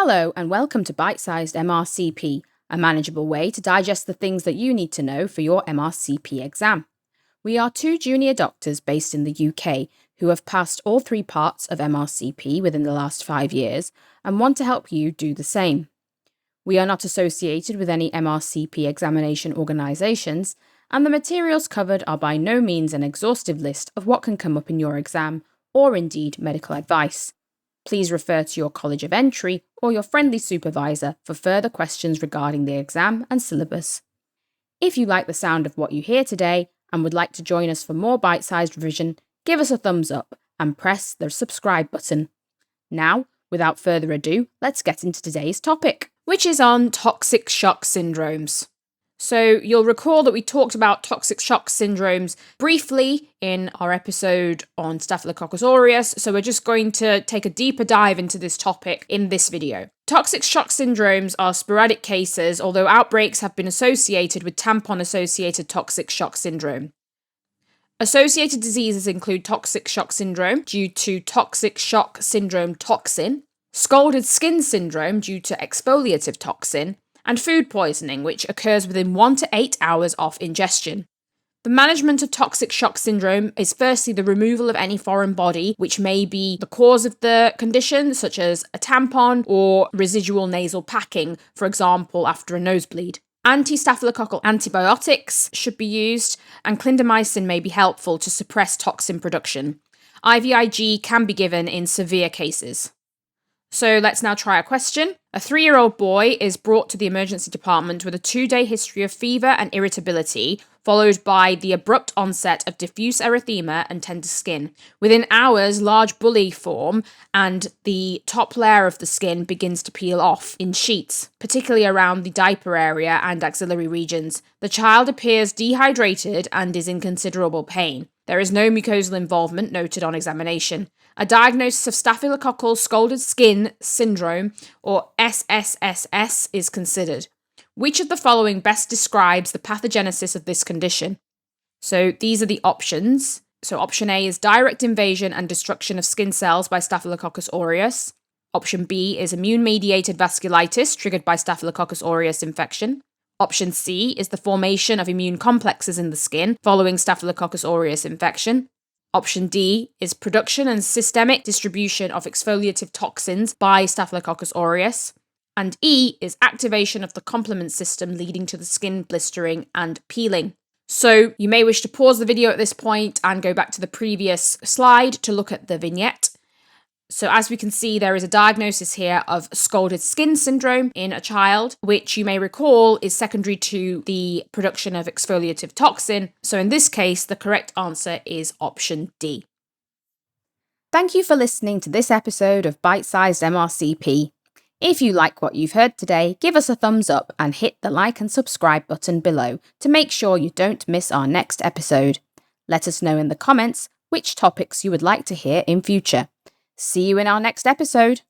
Hello and welcome to Bite-Sized MRCP, a manageable way to digest the things that you need to know for your MRCP exam. We are two junior doctors based in the UK who have passed all three parts of MRCP within the last 5 years and want to help you do the same. We are not associated with any MRCP examination organisations, and the materials covered are by no means an exhaustive list of what can come up in your exam, or indeed medical advice. Please refer to your College of Entry or your friendly supervisor for further questions regarding the exam and syllabus. If you like the sound of what you hear today and would like to join us for more bite-sized revision, give us a thumbs up and press the subscribe button. Now, without further ado, let's get into today's topic, which is on toxic shock syndromes. So you'll recall that we talked about toxic shock syndromes briefly in our episode on Staphylococcus aureus, so we're just going to take a deeper dive into this topic in this video. Toxic shock syndromes are sporadic cases, although outbreaks have been associated with tampon-associated toxic shock syndrome. Associated diseases include toxic shock syndrome due to toxic shock syndrome toxin, scalded skin syndrome due to exfoliative toxin, and food poisoning, which occurs within 1 to 8 hours of ingestion. The management of toxic shock syndrome is firstly the removal of any foreign body which may be the cause of the condition, such as a tampon or residual nasal packing, for example, after a nosebleed. Anti-staphylococcal antibiotics should be used, and clindamycin may be helpful to suppress toxin production. IVIG can be given in severe cases. So let's now try a question. A 3-year-old boy is brought to the emergency department with a 2-day history of fever and irritability, followed by the abrupt onset of diffuse erythema and tender skin. Within hours, large bulli form and the top layer of the skin begins to peel off in sheets, particularly around the diaper area and axillary regions. The child appears dehydrated and is in considerable pain. There is no mucosal involvement noted on examination. A diagnosis of staphylococcal scalded skin syndrome, or SSSS, is considered. Which of the following best describes the pathogenesis of this condition? So these are the options. So option A is direct invasion and destruction of skin cells by Staphylococcus aureus. Option B is immune-mediated vasculitis triggered by Staphylococcus aureus infection. Option C is the formation of immune complexes in the skin following Staphylococcus aureus infection. Option D is production and systemic distribution of exfoliative toxins by Staphylococcus aureus. And E is activation of the complement system leading to the skin blistering and peeling. So you may wish to pause the video at this point and go back to the previous slide to look at the vignette. So as we can see, there is a diagnosis here of scalded skin syndrome in a child, which you may recall is secondary to the production of exfoliative toxin. So in this case, the correct answer is option D. Thank you for listening to this episode of Bite-Sized MRCP. If you like what you've heard today, give us a thumbs up and hit the like and subscribe button below to make sure you don't miss our next episode. Let us know in the comments which topics you would like to hear in future. See you in our next episode.